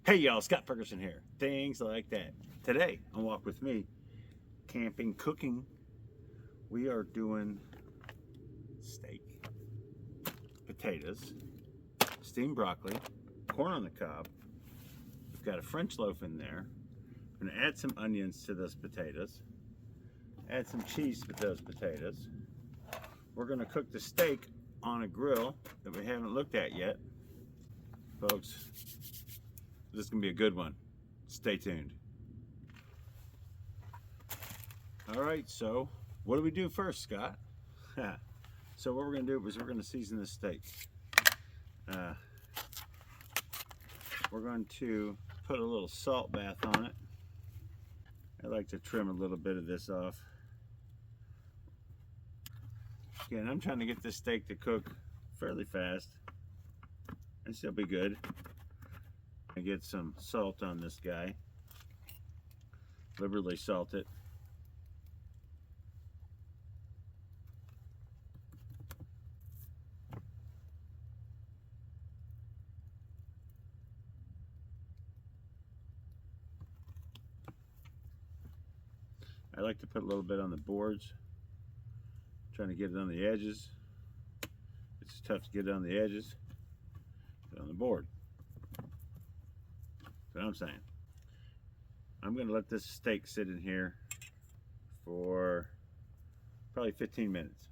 Hey y'all, Scott Ferguson here. Things like that. Today on Walk With Me, camping cooking, we are doing steak, potatoes, steamed broccoli, corn on the cob. We've got a French loaf in there. I'm gonna add some onions to those potatoes. Add some cheese to those potatoes. We're gonna cook the steak on a grill that we haven't looked at yet. Folks, this is gonna be a good one. Stay tuned. All right, so what do we do first, Scott? So what we're gonna do is we're gonna season this steak. We're going to put a little salt bath on it. I like to trim a little bit of this off. Again, I'm trying to get this steak to cook fairly fast and still be good. I get some salt on this guy, liberally salt it. I like to put a little bit on the boards, trying to get it on the edges. It's tough to get it on the edges, but on the board. That's what I'm saying. I'm going to let this steak sit in here for probably 15 minutes.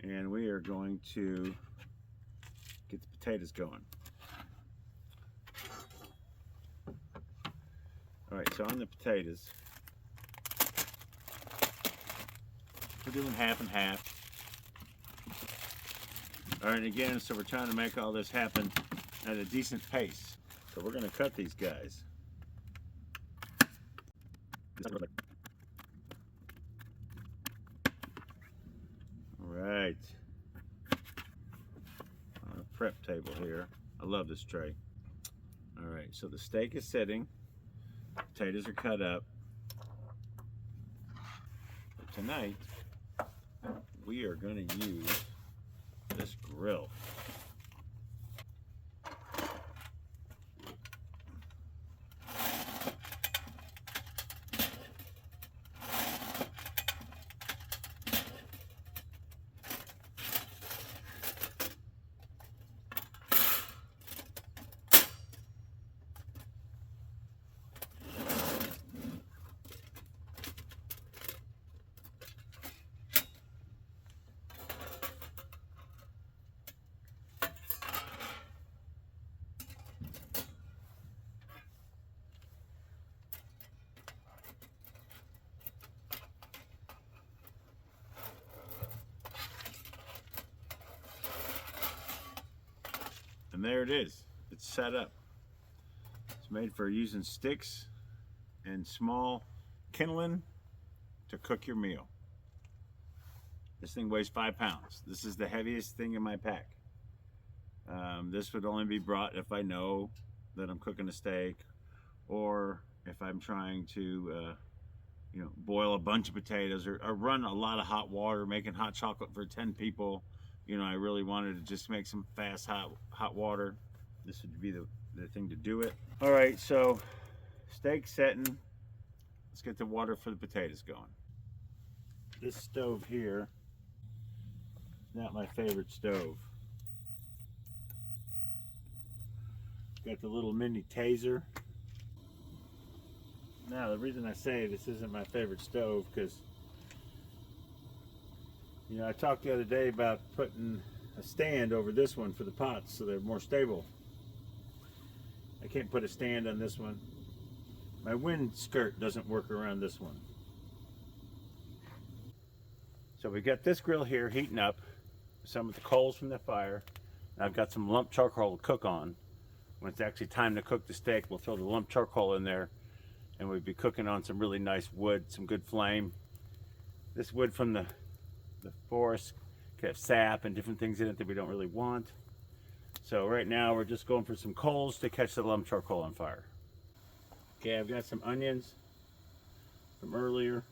And we are going to get the potatoes going. All right, so on the potatoes, we're doing half and half. All right, again, so we're trying to make all this happen at a decent pace. So we're gonna cut these guys. All right. On a prep table here. I love this tray. All right, so the steak is sitting. Potatoes are cut up. But tonight, we are going to use this grill. And there it is. It's set up. It's made for using sticks and small kindling to cook your meal. This thing weighs 5 pounds. This is the heaviest thing in my pack. This would only be brought if I know that I'm cooking a steak, or if I'm trying to boil a bunch of potatoes, or run a lot of hot water, making hot chocolate for 10 people. I really wanted to just make some fast hot water. This would be the thing to do it. All right, so steak setting. Let's get the water for the potatoes going. This stove here, not my favorite stove. Got the little mini taser. Now, the reason I say this isn't my favorite stove, because I talked the other day about putting a stand over this one for the pots so they're more stable. I can't put a stand on this one. My wind skirt doesn't work around this one. So we got this grill here heating up, some of the coals from the fire. And I've got some lump charcoal to cook on. When it's actually time to cook the steak, we'll throw the lump charcoal in there, and we'll be cooking on some really nice wood, some good flame. This wood from the forest could have sap and different things in it that we don't really want. So right now we're just going for some coals to catch the lump charcoal on fire. Okay, I've got some onions from earlier.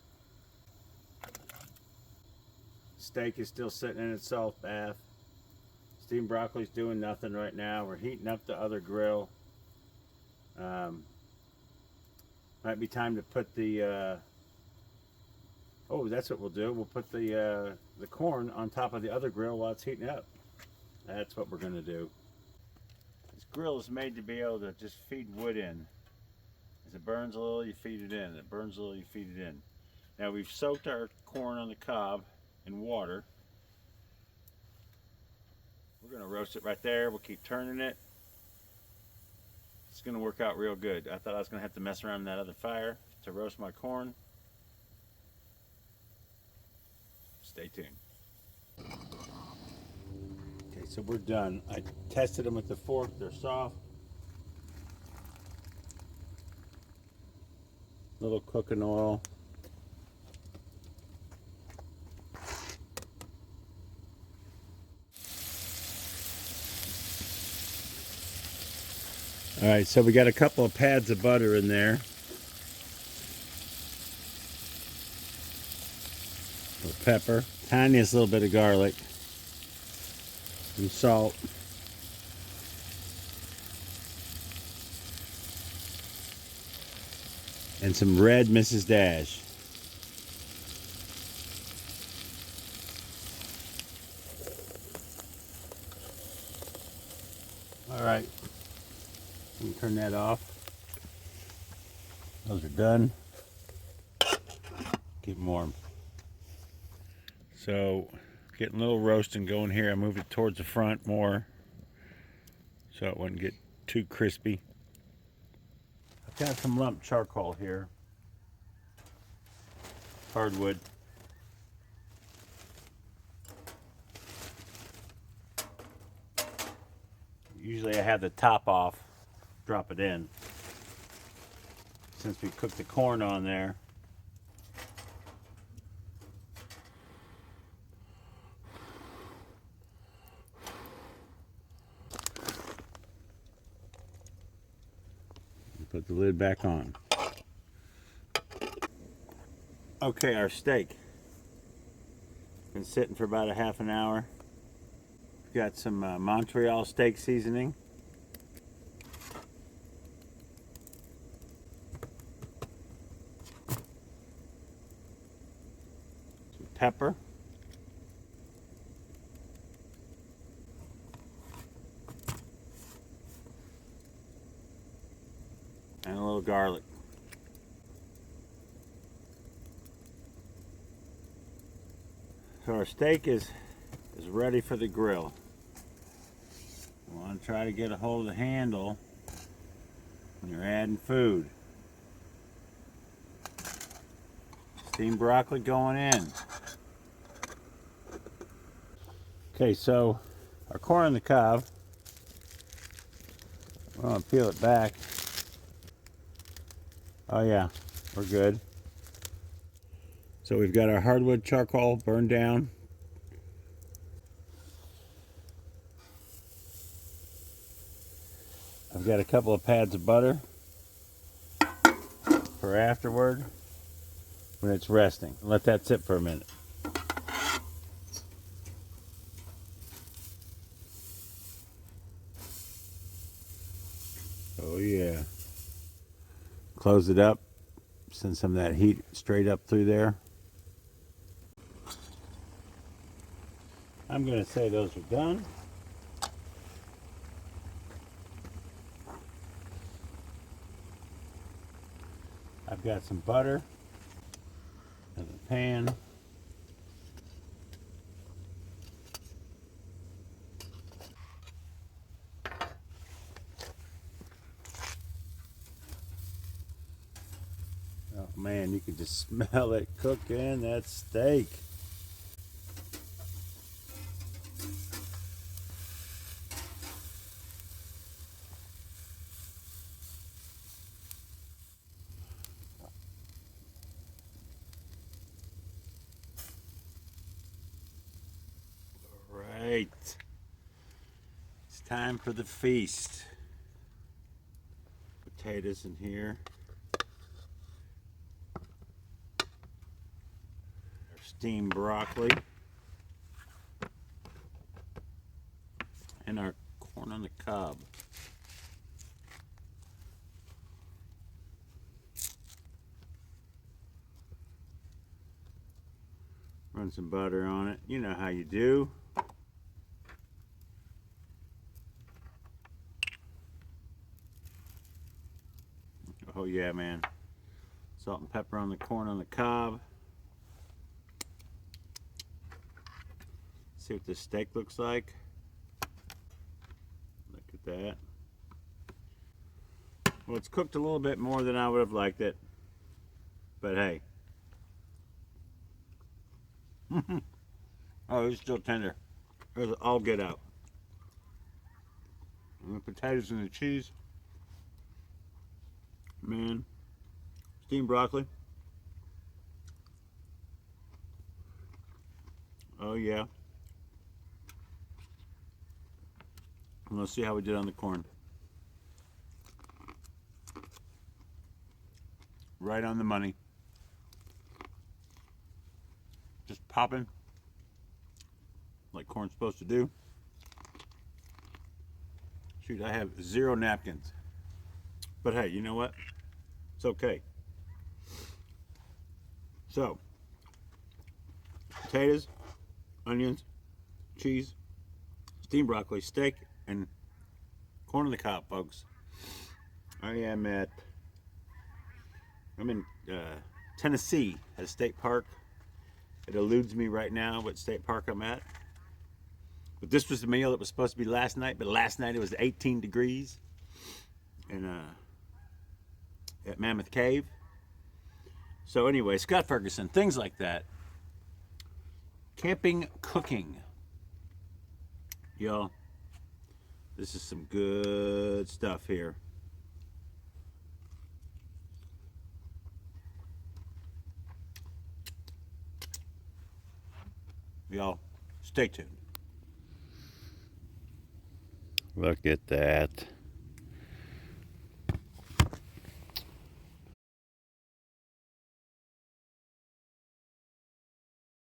Steak is still sitting in its salt bath. Steamed broccoli's doing nothing right now. We're heating up the other grill. Might be time to put the oh, that's what we'll do. We'll put the corn on top of the other grill while it's heating up. That's what we're going to do. This grill is made to be able to just feed wood in. As it burns a little, you feed it in. It burns a little, you feed it in. Now we've soaked our corn on the cob in water. We're going to roast it right there. We'll keep turning it. It's going to work out real good. I thought I was going to have to mess around in that other fire to roast my corn. Stay tuned. Okay, so we're done. I tested them with the fork. They're soft. Little cooking oil. All right, so we got a couple of pads of butter in there. A little pepper, tiniest little bit of garlic, some salt. And some red Mrs. Dash. All right. We can turn that off. Those are done. Keep them warm. So, getting a little roasting going here. I moved it towards the front more so it wouldn't get too crispy. I've got some lump charcoal here. Hardwood. Usually I have the top off. Drop it in. Since we cooked the corn on there. Put the lid back on. Okay, our steak. Been sitting for about a half an hour. We've got some Montreal steak seasoning. Pepper, and a little garlic. So our steak is ready for the grill. We want to try to get a hold of the handle when you're adding food. Steamed broccoli going in. Okay, so our corn on the cob, we're going to peel it back. Oh yeah, we're good. So we've got our hardwood charcoal burned down. I've got a couple of pads of butter for afterward when it's resting. Let that sit for a minute. Oh yeah. Close it up. Send some of that heat straight up through there. I'm going to say those are done. I've got some butter in the pan. Oh man, you can just smell it cooking that steak. Right. It's time for the feast. Potatoes in here. Our steamed broccoli. And our corn on the cob. Run some butter on it. You know how you do. Oh yeah, man. Salt and pepper on the corn on the cob. See what this steak looks like. Look at that. Well, it's cooked a little bit more than I would have liked it. But hey. Oh, it's still tender. There's all get out. And the potatoes and the cheese. Man. Steamed broccoli. Oh yeah. And let's see how we did on the corn. Right on the money. Just popping like corn's supposed to do. Shoot, I have 0 napkins. But hey, you know what? It's okay. So, potatoes, onions, cheese, steamed broccoli, steak, and corn on the cob, folks. I'm in Tennessee at a state park. It eludes me right now what state park I'm at. But this was the meal that was supposed to be last night, but last night it was 18 degrees and at Mammoth Cave. So anyway, Scott Ferguson, things like that. Camping cooking. Y'all, this is some good stuff here. Y'all, stay tuned. Look at that.